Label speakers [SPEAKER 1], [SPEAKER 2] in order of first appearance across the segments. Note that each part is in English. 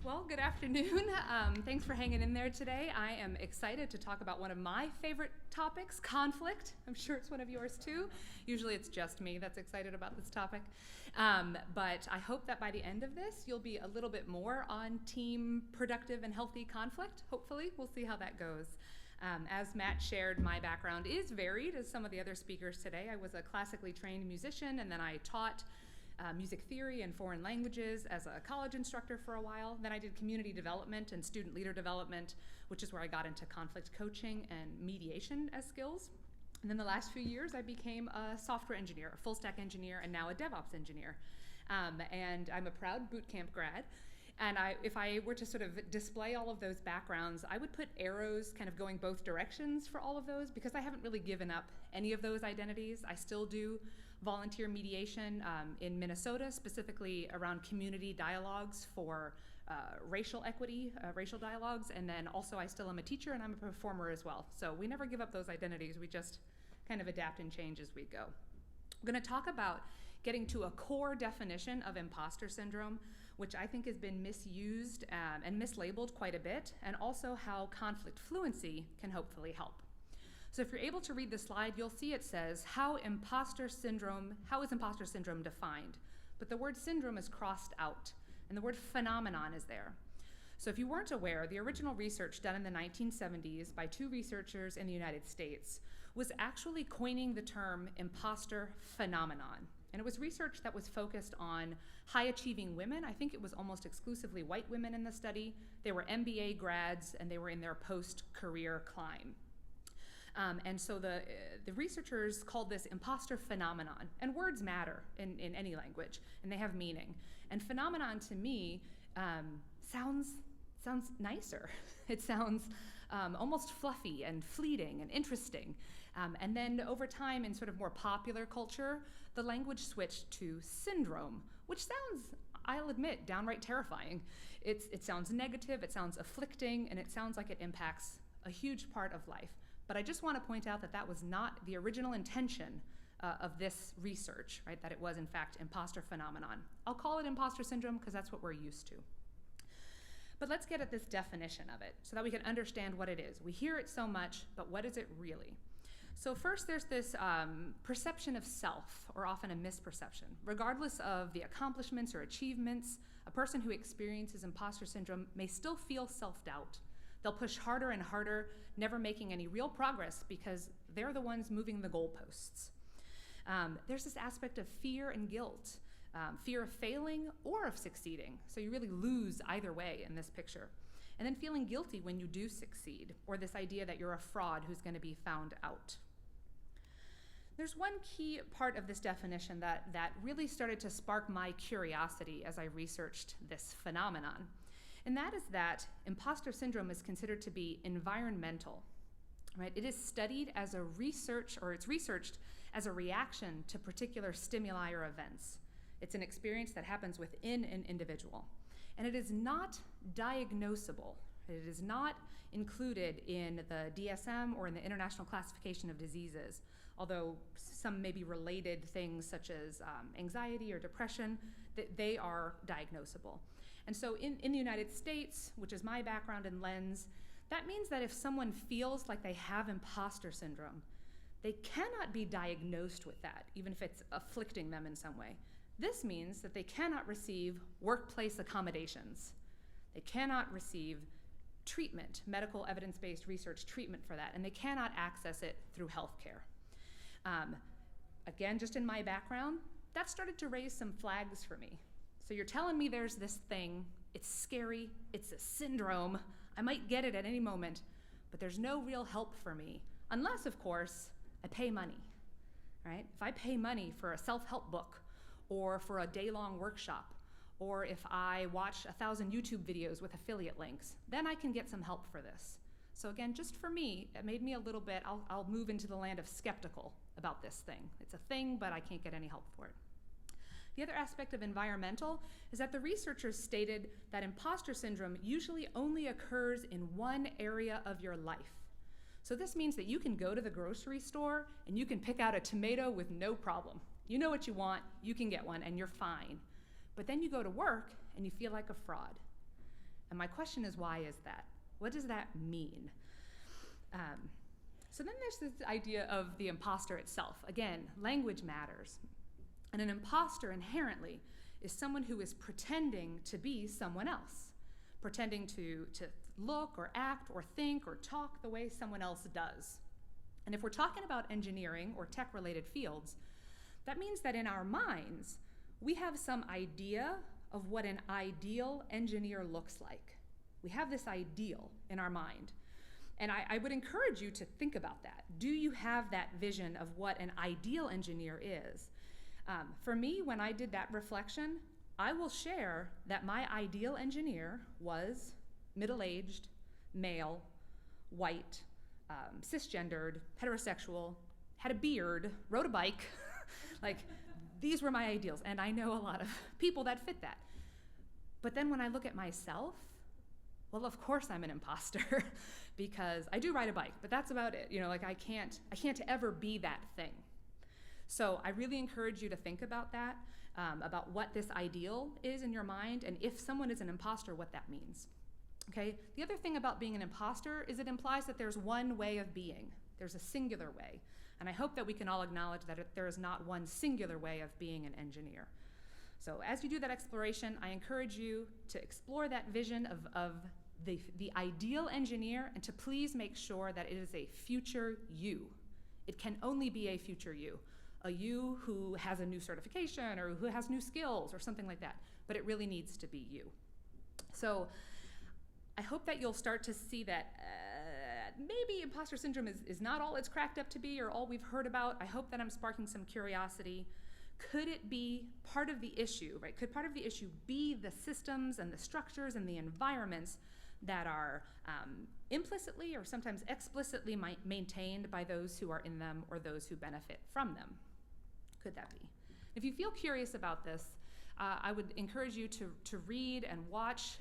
[SPEAKER 1] Well, good afternoon. Thanks for hanging in there today. I am excited to talk about one of my favorite topics, conflict. I'm sure it's one of yours too. Usually it's just me that's excited about this topic. But I hope that by the end of this, you'll be a little bit more on team productive and healthy conflict. Hopefully, we'll see how that goes. As Matt shared, my background is varied as some of the other speakers today. I was a classically trained musician, and then I taught music theory and foreign languages as a college instructor for a while. Then I did community development and student leader development, which is where I got into conflict coaching and mediation as skills. And then the last few years, I became a software engineer, a full stack engineer, and now a DevOps engineer. And I'm a proud boot camp grad. And if I were to sort of display all of those backgrounds, I would put arrows kind of going both directions for all of those because I haven't really given up any of those identities. I still do volunteer mediation in Minnesota, specifically around community dialogues for racial equity, racial dialogues, and then also I still am a teacher and I'm a performer as well. So we never give up those identities, we just kind of adapt and change as we go. We're going to talk about getting to a core definition of imposter syndrome, which I think has been misused and mislabeled quite a bit, and also how conflict fluency can hopefully help. So if you're able to read the slide, you'll see it says, how is imposter syndrome defined? But the word syndrome is crossed out, and the word phenomenon is there. So if you weren't aware, the original research done in the 1970s by two researchers in the United States was actually coining the term imposter phenomenon. And it was research that was focused on high-achieving women. I think it was almost exclusively white women in the study. They were MBA grads, and they were in their post-career climb. And so the researchers called this imposter phenomenon. And words matter in any language, and they have meaning. And phenomenon to me sounds nicer. It sounds almost fluffy and fleeting and interesting. And then over time in sort of more popular culture, the language switched to syndrome, which sounds, I'll admit, downright terrifying. It sounds negative, it sounds afflicting, and it sounds like it impacts a huge part of life. But I just want to point out that that was not the original intention of this research, right? That it was, in fact, imposter phenomenon. I'll call it imposter syndrome because that's what we're used to. But let's get at this definition of it so that we can understand what it is. We hear it so much, but what is it really? So first, there's this perception of self, or often a misperception. Regardless of the accomplishments or achievements, a person who experiences imposter syndrome may still feel self-doubt. They'll push harder and harder, never making any real progress because they're the ones moving the goalposts. There's this aspect of fear and guilt, fear of failing or of succeeding. So you really lose either way in this picture. And then feeling guilty when you do succeed, or this idea that you're a fraud who's going to be found out. There's one key part of this definition that really started to spark my curiosity as I researched this phenomenon. And that is that imposter syndrome is considered to be environmental, right? It is studied as it's researched as a reaction to particular stimuli or events. It's an experience that happens within an individual. And it is not diagnosable. It is not included in the DSM or in the International Classification of Diseases, although some maybe related things such as anxiety or depression, they are diagnosable. And so in the United States, which is my background and lens, that means that if someone feels like they have imposter syndrome, they cannot be diagnosed with that, even if it's afflicting them in some way. This means that they cannot receive workplace accommodations. They cannot receive treatment, medical evidence-based research treatment for that, and they cannot access it through healthcare. Again, just in my background, that started to raise some flags for me. So you're telling me there's this thing, it's scary, it's a syndrome, I might get it at any moment, but there's no real help for me, unless, of course, I pay money, right? If I pay money for a self-help book, or for a day-long workshop, or if I watch 1,000 YouTube videos with affiliate links, then I can get some help for this. So again, just for me, it made me a little bit, I'll move into the land of skeptical about this thing. It's a thing, but I can't get any help for it. The other aspect of environmental is that the researchers stated that imposter syndrome usually only occurs in one area of your life. So this means that you can go to the grocery store and you can pick out a tomato with no problem. You know what you want, you can get one, and you're fine. But then you go to work and you feel like a fraud. And my question is, why is that? What does that mean? So then there's this idea of the imposter itself. Again, language matters. And an imposter inherently is someone who is pretending to be someone else, pretending to look or act or think or talk the way someone else does. And if we're talking about engineering or tech-related fields, that means that in our minds, we have some idea of what an ideal engineer looks like. We have this ideal in our mind. And I would encourage you to think about that. Do you have that vision of what an ideal engineer is? For me, when I did that reflection, I will share that my ideal engineer was middle-aged, male, white, cisgendered, heterosexual, had a beard, rode a bike. Like, these were my ideals, and I know a lot of people that fit that. But then when I look at myself, well, of course I'm an imposter because I do ride a bike, but that's about it. Like I can't ever be that thing. So I really encourage you to think about that, about what this ideal is in your mind, and if someone is an imposter, what that means. Okay? The other thing about being an imposter is it implies that there's one way of being. There's a singular way. And I hope that we can all acknowledge that there is not one singular way of being an engineer. So as you do that exploration, I encourage you to explore that vision of the ideal engineer, and to please make sure that it is a future you. It can only be a future you. A you who has a new certification or who has new skills or something like that. But it really needs to be you. So I hope that you'll start to see that maybe imposter syndrome is not all it's cracked up to be or all we've heard about. I hope that I'm sparking some curiosity. Could it be part of the issue, right? Could part of the issue be the systems and the structures and the environments that are implicitly or sometimes explicitly maintained by those who are in them or those who benefit from them? Could that be? If you feel curious about this, I would encourage you to read and watch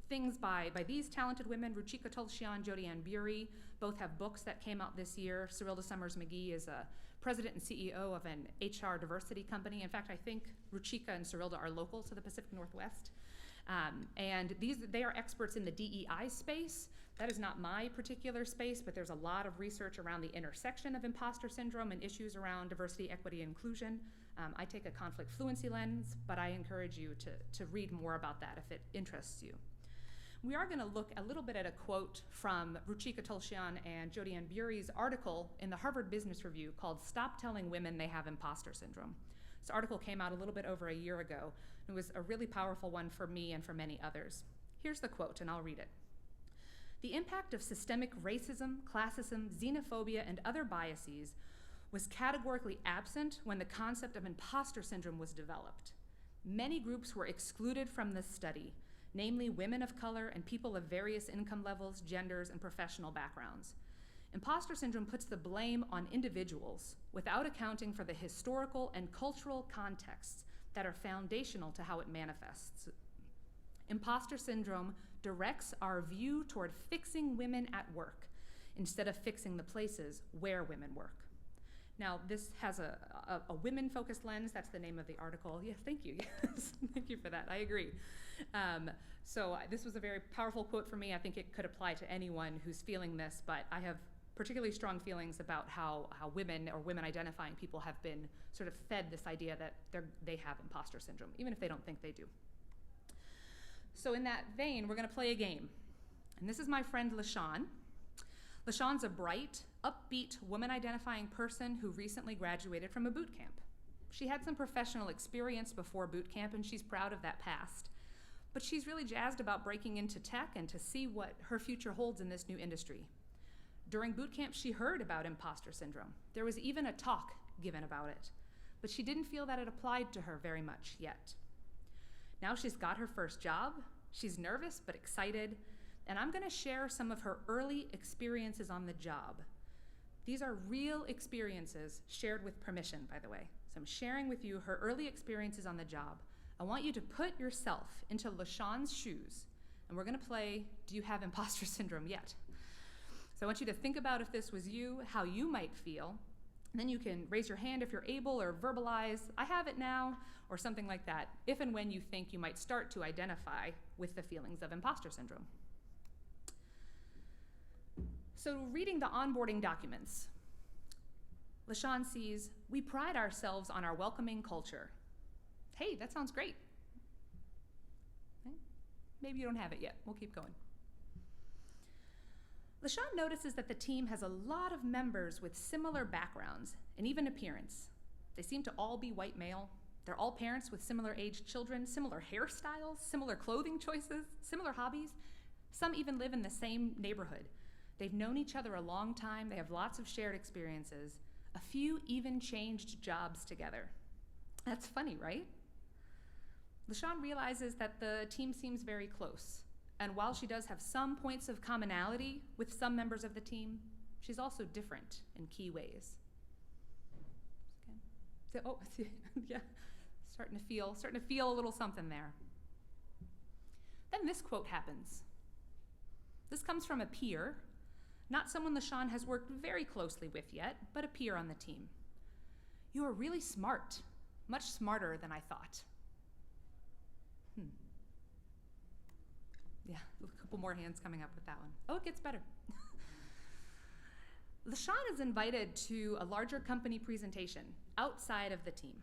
[SPEAKER 1] things by these talented women, Ruchika Tulshyan, Jodi-Ann Burey. Both have books that came out this year. Cyrilda Summers McGee is a president and CEO of an HR diversity company. In fact, I think Ruchika and Cyrilda are local to the Pacific Northwest. And they are experts in the DEI space. That is not my particular space, but there's a lot of research around the intersection of imposter syndrome and issues around diversity, equity, and inclusion. I take a conflict fluency lens, but I encourage you to read more about that if it interests you. We are going to look a little bit at a quote from Ruchika Tulshyan and Jodi-Ann Burey's article in the Harvard Business Review called "Stop Telling Women They Have Imposter Syndrome." This article came out a little bit over a year ago. It was a really powerful one for me and for many others. Here's the quote, and I'll read it. "The impact of systemic racism, classism, xenophobia, and other biases was categorically absent when the concept of imposter syndrome was developed. Many groups were excluded from this study, namely women of color and people of various income levels, genders, and professional backgrounds. Imposter syndrome puts the blame on individuals without accounting for the historical and cultural contexts that are foundational to how it manifests. Imposter syndrome directs our view toward fixing women at work instead of fixing the places where women work." Now, this has a women-focused lens. That's the name of the article. Yes, thank you. Yes, thank you for that. I agree. So this was a very powerful quote for me. I think it could apply to anyone who's feeling this, but I have particularly strong feelings about how women or women-identifying people have been sort of fed this idea that they have imposter syndrome, even if they don't think they do. So in that vein, we're going to play a game. And this is my friend LaShawn. LaShawn's a bright, upbeat, woman-identifying person who recently graduated from a boot camp. She had some professional experience before boot camp, and she's proud of that past. But she's really jazzed about breaking into tech and to see what her future holds in this new industry. During boot camp, she heard about imposter syndrome. There was even a talk given about it, but she didn't feel that it applied to her very much yet. Now she's got her first job. She's nervous but excited, and I'm going to share some of her early experiences on the job. These are real experiences shared with permission, by the way. So I'm sharing with you her early experiences on the job. I want you to put yourself into LaShawn's shoes, and we're going to play Do You Have Imposter Syndrome Yet? So I want you to think about if this was you, how you might feel. And then you can raise your hand if you're able or verbalize, I have it now, or something like that, if and when you think you might start to identify with the feelings of imposter syndrome. So reading the onboarding documents, LaShawn sees, we pride ourselves on our welcoming culture. Hey, that sounds great. Okay. Maybe you don't have it yet. We'll keep going. LaShawn notices that the team has a lot of members with similar backgrounds and even appearance. They seem to all be white male. They're all parents with similar aged children, similar hairstyles, similar clothing choices, similar hobbies. Some even live in the same neighborhood. They've known each other a long time. They have lots of shared experiences. A few even changed jobs together. That's funny, right? LaShawn realizes that the team seems very close. And while she does have some points of commonality with some members of the team, she's also different in key ways. Okay. So, yeah, starting to feel a little something there. Then this quote happens. This comes from a peer, not someone LaShawn has worked very closely with yet, but a peer on the team. You are really smart, much smarter than I thought. Yeah, a couple more hands coming up with that one. Oh, it gets better. LaShawn is invited to a larger company presentation outside of the team,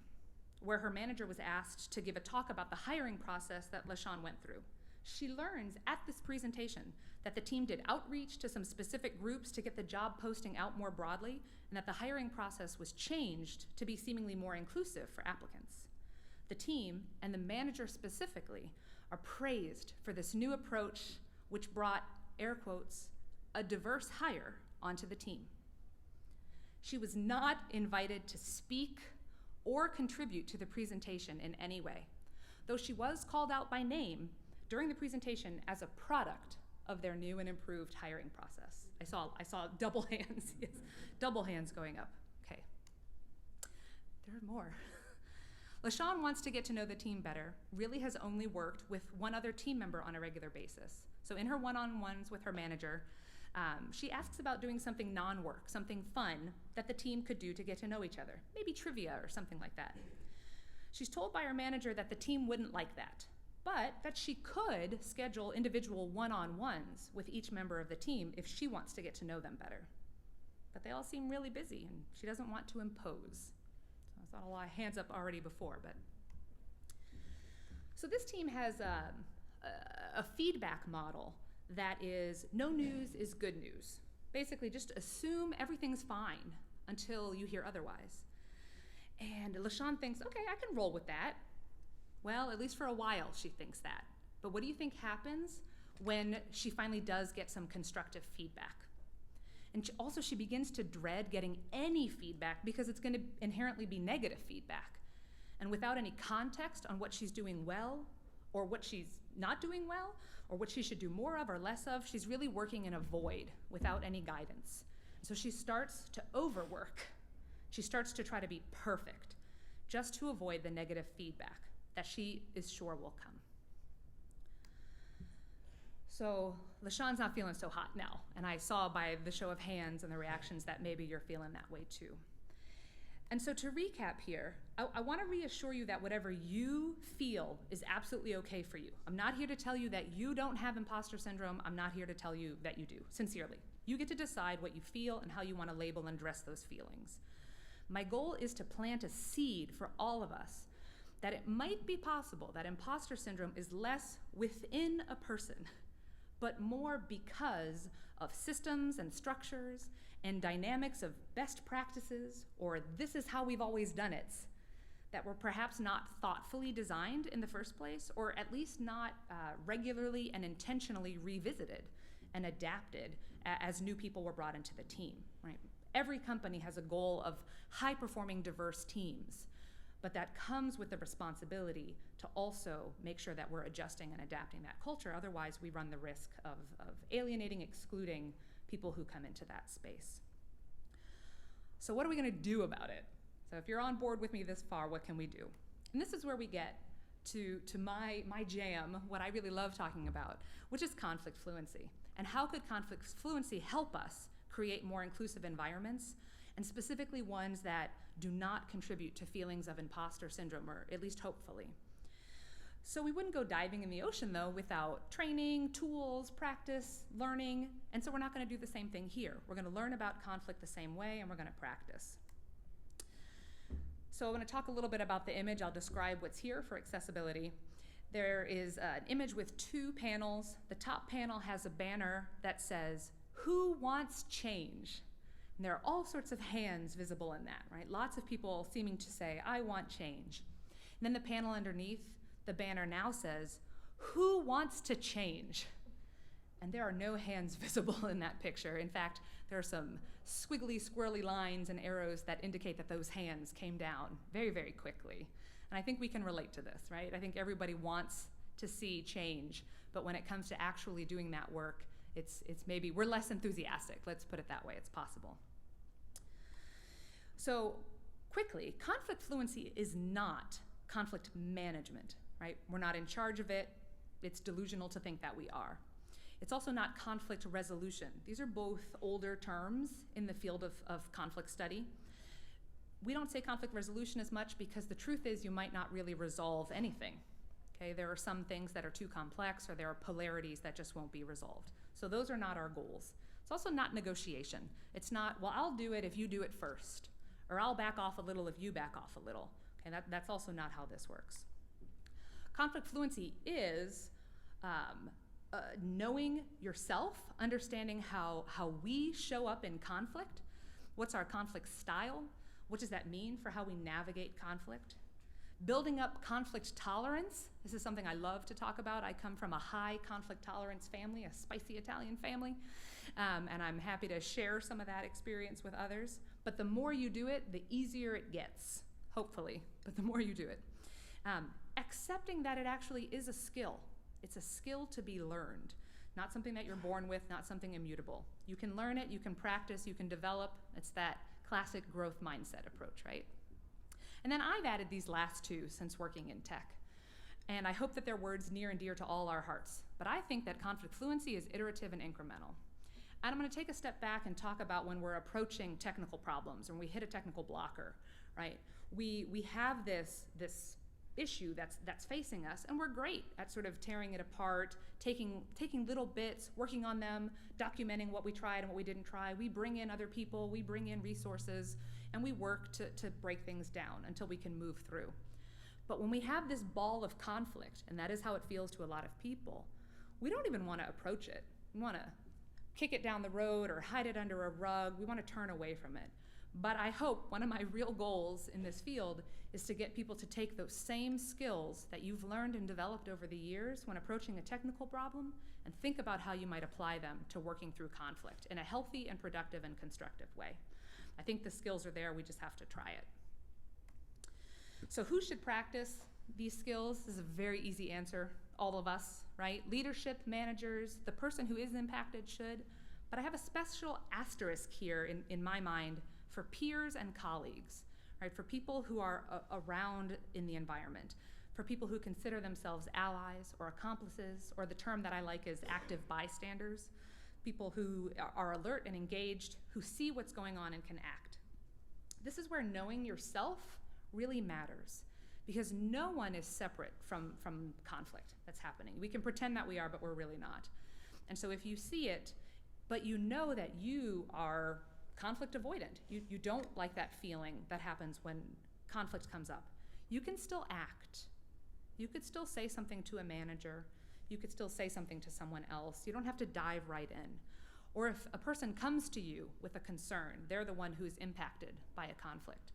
[SPEAKER 1] where her manager was asked to give a talk about the hiring process that LaShawn went through. She learns at this presentation that the team did outreach to some specific groups to get the job posting out more broadly, and that the hiring process was changed to be seemingly more inclusive for applicants. The team, and the manager specifically, are praised for this new approach, which brought, air quotes, a diverse hire onto the team. She was not invited to speak or contribute to the presentation in any way, though she was called out by name during the presentation as a product of their new and improved hiring process. I saw double hands, yes, double hands going up. Okay, there are more. LaShawn wants to get to know the team better, really has only worked with one other team member on a regular basis. So in her one-on-ones with her manager, she asks about doing something non-work, something fun that the team could do to get to know each other, maybe trivia or something like that. She's told by her manager that the team wouldn't like that, but that she could schedule individual one-on-ones with each member of the team if she wants to get to know them better. But they all seem really busy, and she doesn't want to impose. I saw a lot of hands up already before, but. So this team has a feedback model that is no news is good news. Basically, just assume everything's fine until you hear otherwise. And LaShawn thinks, okay, I can roll with that. Well, at least for a while, she thinks that. But what do you think happens when she finally does get some constructive feedback? And she begins to dread getting any feedback because it's going to inherently be negative feedback. And without any context on what she's doing well or what she's not doing well or what she should do more of or less of, she's really working in a void without any guidance. So she starts to overwork. She starts to try to be perfect just to avoid the negative feedback that she is sure will come. So LaShawn's not feeling so hot now, and I saw by the show of hands and the reactions that maybe you're feeling that way too. And so to recap here, I want to reassure you that whatever you feel is absolutely okay for you. I'm not here to tell you that you don't have imposter syndrome. I'm not here to tell you that you do, sincerely. You get to decide what you feel and how you want to label and address those feelings. My goal is to plant a seed for all of us that it might be possible that imposter syndrome is less within a person, but more because of systems and structures and dynamics of best practices, or this is how we've always done it, that were perhaps not thoughtfully designed in the first place, or at least not regularly and intentionally revisited and adapted as new people were brought into the team, right? Every company has a goal of high-performing diverse teams, but that comes with the responsibility to also make sure that we're adjusting and adapting that culture. Otherwise, we run the risk of alienating, excluding people who come into that space. So what are we going to do about it? So if you're on board with me this far, what can we do? And this is where we get to my jam, what I really love talking about, which is conflict fluency. And how could conflict fluency help us create more inclusive environments and specifically ones that do not contribute to feelings of imposter syndrome, or at least hopefully. So we wouldn't go diving in the ocean, though, without training, tools, practice, learning, and so we're not going to do the same thing here. We're going to learn about conflict the same way, and we're going to practice. So I want to talk a little bit about the image. I'll describe what's here for accessibility. There is an image with two panels. The top panel has a banner that says, "Who wants change?" And there are all sorts of hands visible in that, right? Lots of people seeming to say, "I want change." And then the panel underneath, the banner now says, "Who wants to change?" And there are no hands visible in that picture. In fact, there are some squiggly, squirrely lines and arrows that indicate that those hands came down very, very quickly. And I think we can relate to this, right? I think everybody wants to see change, but when it comes to actually doing that work, it's maybe we're less enthusiastic. Let's put it that way. It's possible. So quickly, conflict fluency is not conflict management, right? We're not in charge of it. It's delusional to think that we are. It's also not conflict resolution. These are both older terms in the field of conflict study. We don't say conflict resolution as much because the truth is you might not really resolve anything. Okay, there are some things that are too complex, or there are polarities that just won't be resolved. So those are not our goals. It's also not negotiation. It's not, well, I'll do it if you do it first, or I'll back off a little if you back off a little. Okay, that's also not how this works. Conflict fluency is knowing yourself, understanding how we show up in conflict, what's our conflict style, what does that mean for how we navigate conflict, building up conflict tolerance. This is something I love to talk about. I come from a high conflict tolerance family, a spicy Italian family, and I'm happy to share some of that experience with others. But the more you do it, the easier it gets, hopefully, but the more you do it. Accepting that it actually is a skill. It's a skill to be learned, not something that you're born with, not something immutable. You can learn it, you can practice, you can develop. It's that classic growth mindset approach, right? And then I've added these last two since working in tech. And I hope that they're words near and dear to all our hearts. But I think that conflict fluency is iterative and incremental. And I'm going to take a step back and talk about when we're approaching technical problems, when we hit a technical blocker, right? We have this issue that's facing us, and we're great at sort of tearing it apart, taking little bits, working on them, documenting what we tried and what we didn't try. We bring in other people, we bring in resources, and we work to break things down until we can move through. But when we have this ball of conflict, and that is how it feels to a lot of people, we don't even want to approach it. We want to kick it down the road or hide it under a rug. We want to turn away from it. But I hope one of my real goals in this field is to get people to take those same skills that you've learned and developed over the years when approaching a technical problem and think about how you might apply them to working through conflict in a healthy and productive and constructive way. I think the skills are there, we just have to try it. So who should practice these skills? This is a very easy answer. All of us, right? Leadership, managers, the person who is impacted should. But I have a special asterisk here in my mind for peers and colleagues, right? For people who are around in the environment, for people who consider themselves allies or accomplices, or the term that I like is active bystanders, people who are alert and engaged, who see what's going on and can act. This is where knowing yourself really matters, because no one is separate from conflict that's happening. We can pretend that we are, but we're really not. And so if you see it, but you know that you are conflict avoidant, you don't like that feeling that happens when conflict comes up, you can still act. You could still say something to a manager. You could still say something to someone else. You don't have to dive right in. Or if a person comes to you with a concern, they're the one who's impacted by a conflict.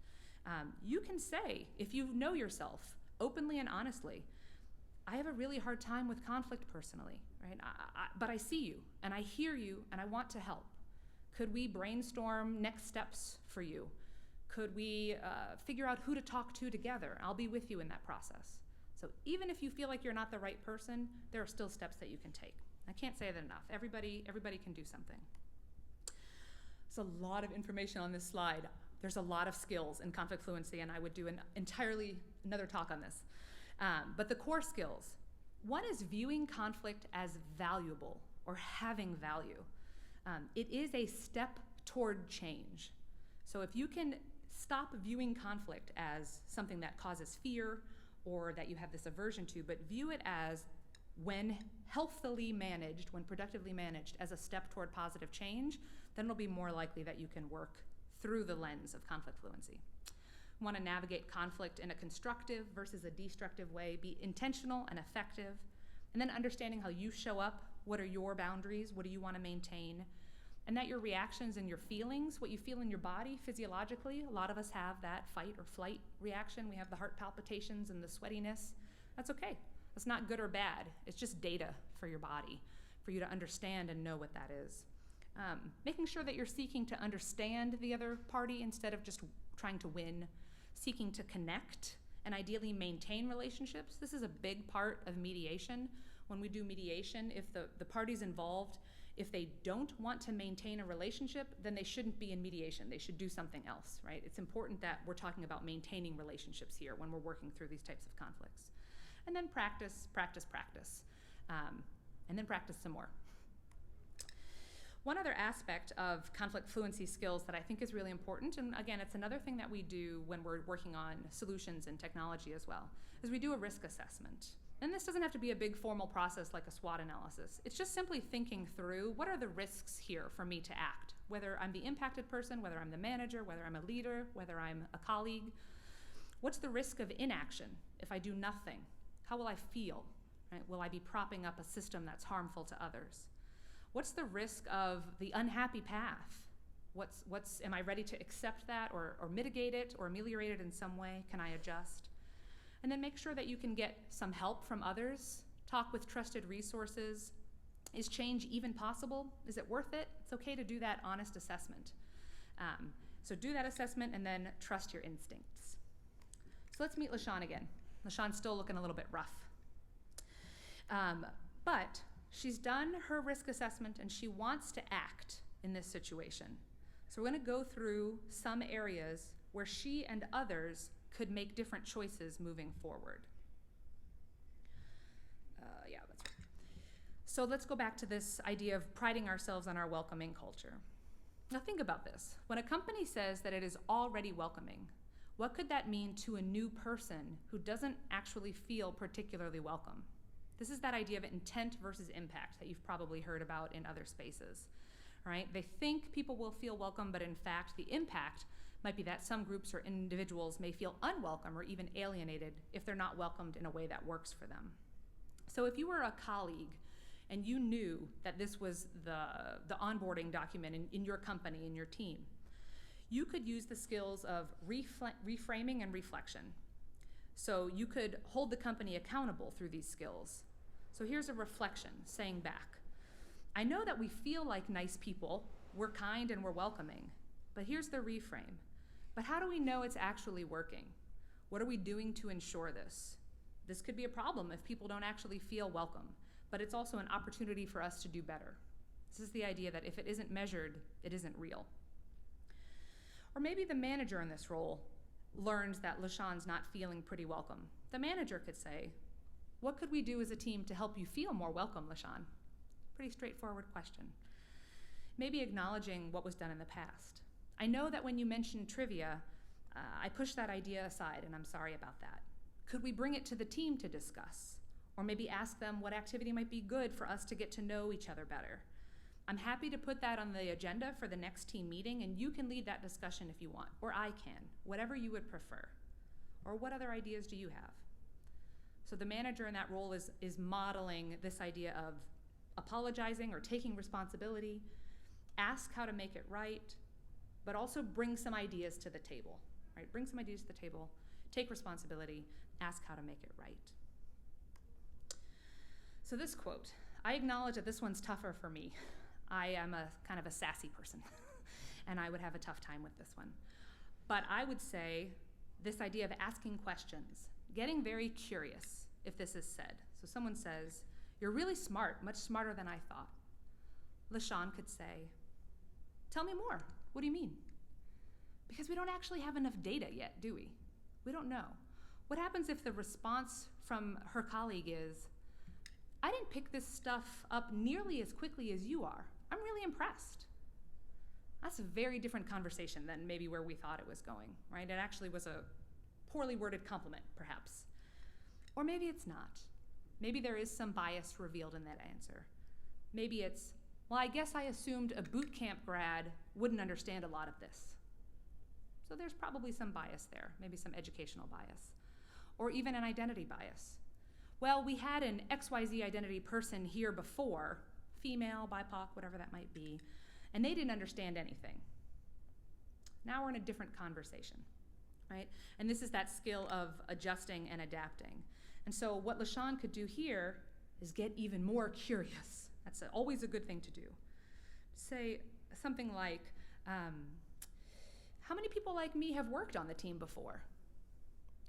[SPEAKER 1] You can say, if you know yourself, openly and honestly, I have a really hard time with conflict personally, right? But I see you, and I hear you, and I want to help. Could we brainstorm next steps for you? Could we figure out who to talk to together? I'll be with you in that process. So even if you feel like you're not the right person, there are still steps that you can take. I can't say that enough. Everybody can do something. There's a lot of information on this slide. There's a lot of skills in conflict fluency, and I would do another talk on this. But the core skills, one is viewing conflict as valuable or having value. It is a step toward change. So if you can stop viewing conflict as something that causes fear or that you have this aversion to, but view it as, when healthily managed, when productively managed, as a step toward positive change, then it'll be more likely that you can work through the lens of conflict fluency. You want to navigate conflict in a constructive versus a destructive way, be intentional and effective, and then understanding how you show up, what are your boundaries, what do you want to maintain, and that your reactions and your feelings, what you feel in your body physiologically, a lot of us have that fight or flight reaction. We have the heart palpitations and the sweatiness. That's okay. That's not good or bad. It's just data for your body, for you to understand and know what that is. Making sure that you're seeking to understand the other party instead of just trying to win, seeking to connect and ideally maintain relationships. This is a big part of mediation. When we do mediation, if the parties involved, if they don't want to maintain a relationship, then they shouldn't be in mediation. They should do something else, right? It's important that we're talking about maintaining relationships here when we're working through these types of conflicts. And then practice, practice, practice. And then practice some more. One other aspect of conflict fluency skills that I think is really important, and again, it's another thing that we do when we're working on solutions and technology as well, is we do a risk assessment. And this doesn't have to be a big formal process like a SWOT analysis. It's just simply thinking through, what are the risks here for me to act? Whether I'm the impacted person, whether I'm the manager, whether I'm a leader, whether I'm a colleague. What's the risk of inaction if I do nothing? How will I feel? Right? Will I be propping up a system that's harmful to others? What's the risk of the unhappy path? Am I ready to accept that or mitigate it or ameliorate it in some way? Can I adjust? And then make sure that you can get some help from others. Talk with trusted resources. Is change even possible? Is it worth it? It's okay to do that honest assessment. So do that assessment and then trust your instincts. So let's meet LaShawn again. LaShawn's still looking a little bit rough. But she's done her risk assessment and she wants to act in this situation. So we're going to go through some areas where she and others could make different choices moving forward. That's right. So let's go back to this idea of priding ourselves on our welcoming culture. Now think about this. When a company says that it is already welcoming, what could that mean to a new person who doesn't actually feel particularly welcome? This is that idea of intent versus impact that you've probably heard about in other spaces, right? They think people will feel welcome, but in fact, the impact might be that some groups or individuals may feel unwelcome or even alienated if they're not welcomed in a way that works for them. So if you were a colleague and you knew that this was the onboarding document in your company, in your team, you could use the skills of reframing and reflection. So you could hold the company accountable through these skills. So here's a reflection saying back, I know that we feel like nice people, we're kind and we're welcoming, but here's the reframe. But how do we know it's actually working? What are we doing to ensure this? This could be a problem if people don't actually feel welcome, but it's also an opportunity for us to do better. This is the idea that if it isn't measured, it isn't real. Or maybe the manager in this role learns that LaShawn's not feeling pretty welcome. The manager could say, what could we do as a team to help you feel more welcome, LaShawn? Pretty straightforward question. Maybe acknowledging what was done in the past. I know that when you mentioned trivia, I pushed that idea aside, and I'm sorry about that. Could we bring it to the team to discuss? Or maybe ask them what activity might be good for us to get to know each other better. I'm happy to put that on the agenda for the next team meeting, and you can lead that discussion if you want, or I can, whatever you would prefer. Or what other ideas do you have? So the manager in that role is modeling this idea of apologizing or taking responsibility, ask how to make it right, but also bring some ideas to the table, right? Bring some ideas to the table, take responsibility, ask how to make it right. So this quote, I acknowledge that this one's tougher for me. I am a kind of a sassy person, and I would have a tough time with this one. But I would say this idea of asking questions, getting very curious if this is said. So someone says, you're really smart, much smarter than I thought. LaShawn could say, tell me more. What do you mean? Because we don't actually have enough data yet, do we? We don't know. What happens if the response from her colleague is, I didn't pick this stuff up nearly as quickly as you are. I'm really impressed. That's a very different conversation than maybe where we thought it was going, right? It actually was a poorly worded compliment, perhaps. Or maybe it's not. Maybe there is some bias revealed in that answer. Maybe it's, well, I guess I assumed a boot camp grad wouldn't understand a lot of this. So there's probably some bias there, maybe some educational bias. Or even an identity bias. Well, we had an XYZ identity person here before, female, BIPOC, whatever that might be, and they didn't understand anything. Now we're in a different conversation, right? And this is that skill of adjusting and adapting. And so what LaShawn could do here is get even more curious. That's always a good thing to do. Say something like, how many people like me have worked on the team before?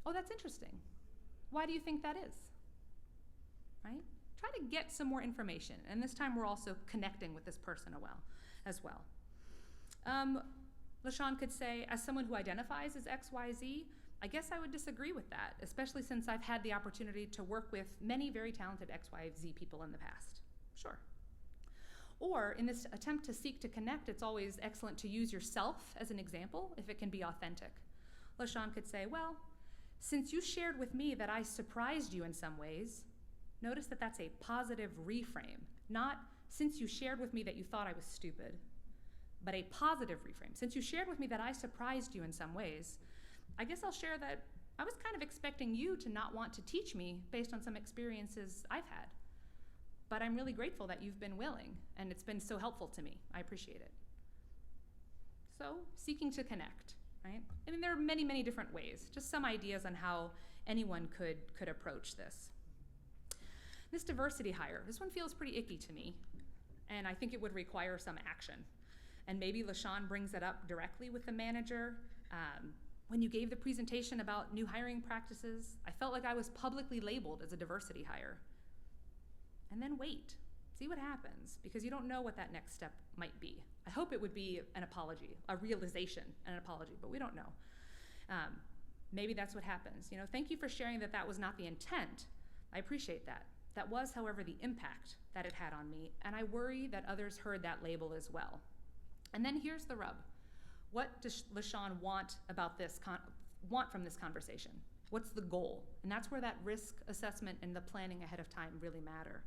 [SPEAKER 1] Oh, that's interesting. Why do you think that is? Right? Try to get some more information. And this time we're also connecting with this person as well. LaShawn could say, as someone who identifies as XYZ, I guess I would disagree with that, especially since I've had the opportunity to work with many very talented XYZ people in the past. Sure. Or in this attempt to seek to connect, it's always excellent to use yourself as an example if it can be authentic. LaShawn could say, well, since you shared with me that I surprised you in some ways, notice that that's a positive reframe, not since you shared with me that you thought I was stupid, but a positive reframe. Since you shared with me that I surprised you in some ways, I guess I'll share that I was kind of expecting you to not want to teach me based on some experiences I've had. But I'm really grateful that you've been willing, and it's been so helpful to me. I appreciate it. So, seeking to connect, right? I mean, there are many, many different ways, just some ideas on how anyone could approach this. This diversity hire, this one feels pretty icky to me, and I think it would require some action. And maybe LaShawn brings it up directly with the manager. When you gave the presentation about new hiring practices, I felt like I was publicly labeled as a diversity hire. And then wait, see what happens, because you don't know what that next step might be. I hope it would be an apology, a realization, an apology, but we don't know. Maybe that's what happens. Thank you for sharing that was not the intent. I appreciate that. That was, however, the impact that it had on me, and I worry that others heard that label as well. And then here's the rub. What does LaShawn want from this conversation? What's the goal? And that's where that risk assessment and the planning ahead of time really matter.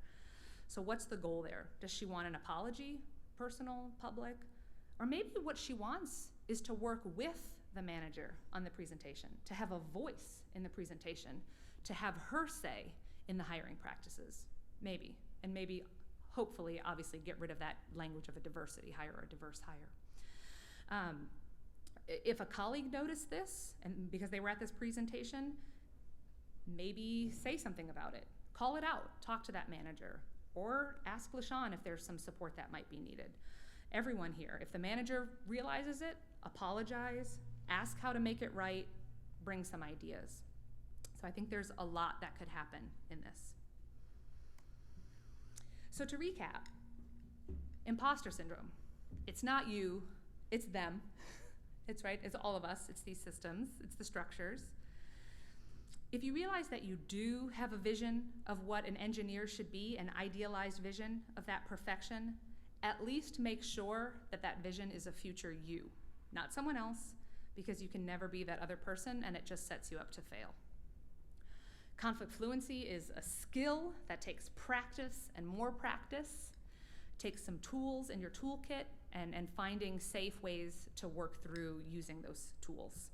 [SPEAKER 1] So what's the goal there? Does she want an apology, personal, public? Or maybe what she wants is to work with the manager on the presentation, to have a voice in the presentation, to have her say in the hiring practices, maybe. And maybe, hopefully, obviously, get rid of that language of a diversity hire or a diverse hire. If a colleague noticed this, and because they were at this presentation, maybe say something about it. Call it out, talk to that manager, or ask LaShawn if there's some support that might be needed. Everyone here, if the manager realizes it, apologize, ask how to make it right, bring some ideas. So I think there's a lot that could happen in this. So to recap, imposter syndrome. It's not you, it's them. It's right, it's all of us, it's these systems, it's the structures. If you realize that you do have a vision of what an engineer should be, an idealized vision of that perfection, at least make sure that that vision is a future you, not someone else, because you can never be that other person and it just sets you up to fail. Conflict fluency is a skill that takes practice and more practice, takes some tools in your toolkit, and finding safe ways to work through using those tools.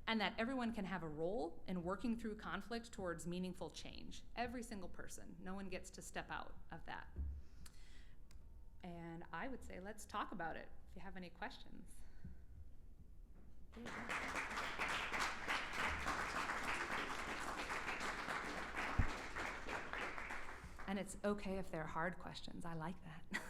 [SPEAKER 1] And that everyone can have a role in working through conflict towards meaningful change. Every single person. No one gets to step out of that. And I would say let's talk about it if you have any questions. And it's okay if they're hard questions. I like that.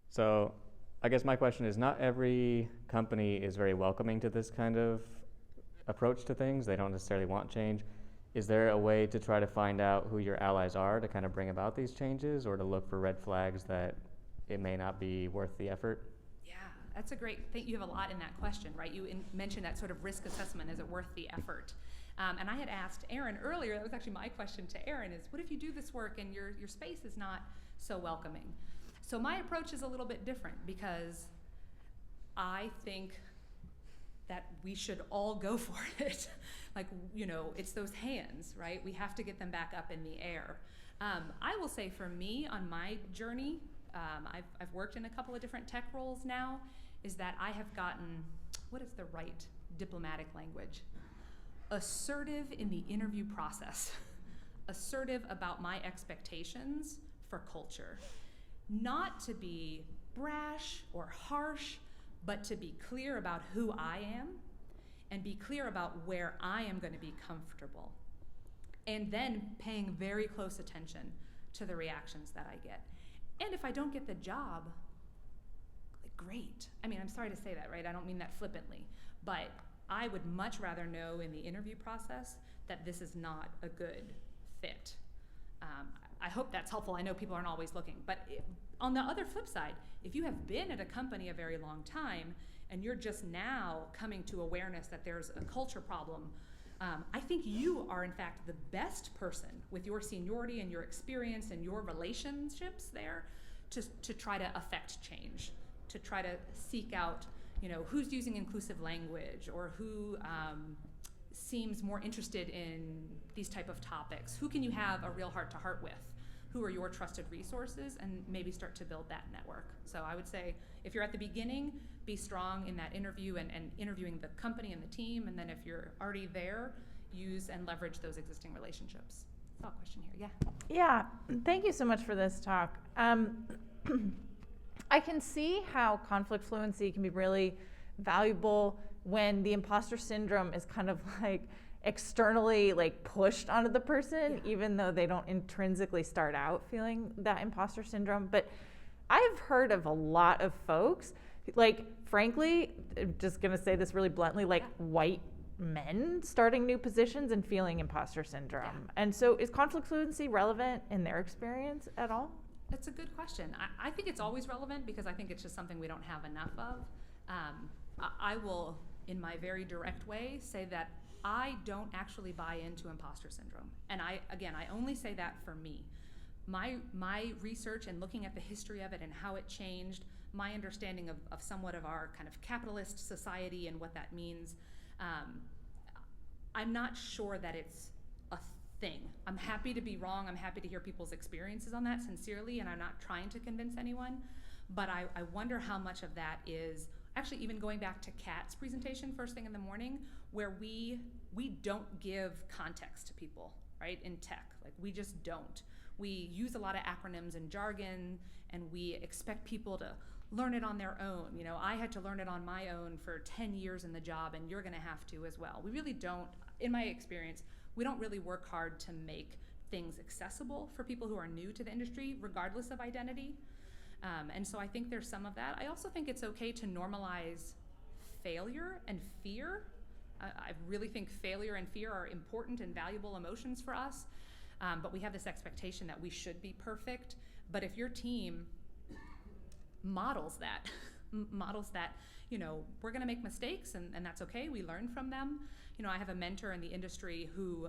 [SPEAKER 2] So I guess my question is, not every company is very welcoming to this kind of approach to things. They don't necessarily want change. Is there a way to try to find out who your allies are to kind of bring about these changes, or to look for red flags that it may not be worth the effort?
[SPEAKER 1] Yeah, that's a great thing. You have a lot in that question, right? You mentioned that sort of risk assessment. Is it worth the effort? And I had asked Erin earlier, that was actually my question to Erin, is what if you do this work and your space is not so welcoming? So my approach is a little bit different, because I think that we should all go for it. Like, you know, it's those hands, right? We have to get them back up in the air. I will say for me, on my journey, I've worked in a couple of different tech roles now, is that I have gotten, what is the right diplomatic language? Assertive in the interview process. Assertive about my expectations for culture. Not to be brash or harsh, but to be clear about who I am and be clear about where I am going to be comfortable. And then paying very close attention to the reactions that I get. And if I don't get the job, like, great. I mean, I'm sorry to say that, right? I don't mean that flippantly, but I would much rather know in the interview process that this is not a good fit. I hope that's helpful. I know people aren't always looking, but on the other flip side, if you have been at a company a very long time and you're just now coming to awareness that there's a culture problem, I think you are in fact the best person with your seniority and your experience and your relationships there to try to affect change, to try to seek out, you know, who's using inclusive language, or who seems more interested in these type of topics. Who can you have a real heart-to-heart with? Who are your trusted resources? And maybe start to build that network. So I would say, if you're at the beginning, be strong in that interview and interviewing the company and the team. And then if you're already there, use and leverage those existing relationships. Thought question here, yeah.
[SPEAKER 3] Yeah, thank you so much for this talk. I can see how conflict fluency can be really valuable when the imposter syndrome is kind of like externally like pushed onto the person, even though they don't intrinsically start out feeling that imposter syndrome. But I've heard of a lot of folks, like, frankly, I'm just gonna say this really bluntly, like white men starting new positions and feeling imposter syndrome. And so is conflict fluency relevant in their experience at all?
[SPEAKER 1] That's a good question. I think it's always relevant, because I think it's just something we don't have enough of. I will, in my very direct way, say that I don't actually buy into imposter syndrome. And I only say that for me. My research and looking at the history of it and how it changed, my understanding of somewhat of our kind of capitalist society and what that means, I'm not sure that it's a thing. I'm happy to be wrong. I'm happy to hear people's experiences on that sincerely, and I'm not trying to convince anyone. But I wonder how much of that is, actually even going back to Kat's presentation first thing in the morning, where we don't give context to people, right, in tech. Like, we just don't. We use a lot of acronyms and jargon, and we expect people to learn it on their own. You know, I had to learn it on my own for 10 years in the job, and you're gonna have to as well. We really don't, in my experience, we don't really work hard to make things accessible for people who are new to the industry, regardless of identity. And so I think there's some of that. I also think it's okay to normalize failure and fear. I really think failure and fear are important and valuable emotions for us, but we have this expectation that we should be perfect. But if your team models that, you know, we're gonna make mistakes, and that's okay, we learn from them. You know, I have a mentor in the industry who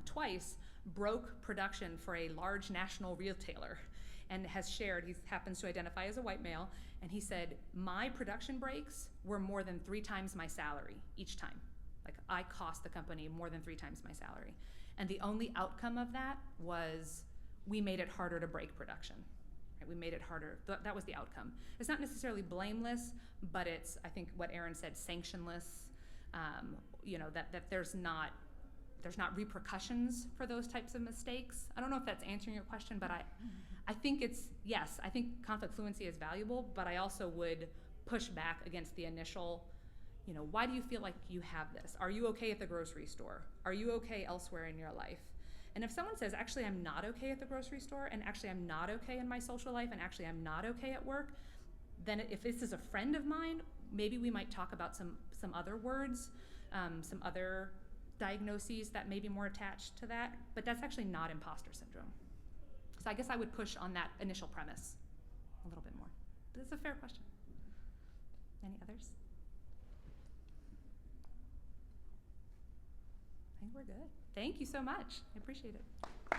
[SPEAKER 1] twice broke production for a large national retailer, and has shared, he happens to identify as a white male, and he said, my production breaks were more than 3 times my salary each time. Like, I cost the company more than 3 times my salary. And the only outcome of that was we made it harder to break production. Right? We made it harder, that was the outcome. It's not necessarily blameless, but it's, I think what Erin said, sanctionless, you know, that there's not repercussions for those types of mistakes. I don't know if that's answering your question, but I think it's, yes, I think conflict fluency is valuable, but I also would push back against the initial, you know, why do you feel like you have this? Are you okay at the grocery store? Are you okay elsewhere in your life? And if someone says, actually, I'm not okay at the grocery store, and actually I'm not okay in my social life, and actually I'm not okay at work, then if this is a friend of mine, maybe we might talk about some other words, some other diagnoses that may be more attached to that, but that's actually not imposter syndrome. So I guess I would push on that initial premise a little bit more. But it's a fair question. Any others? I think we're good. Thank you so much. I appreciate it.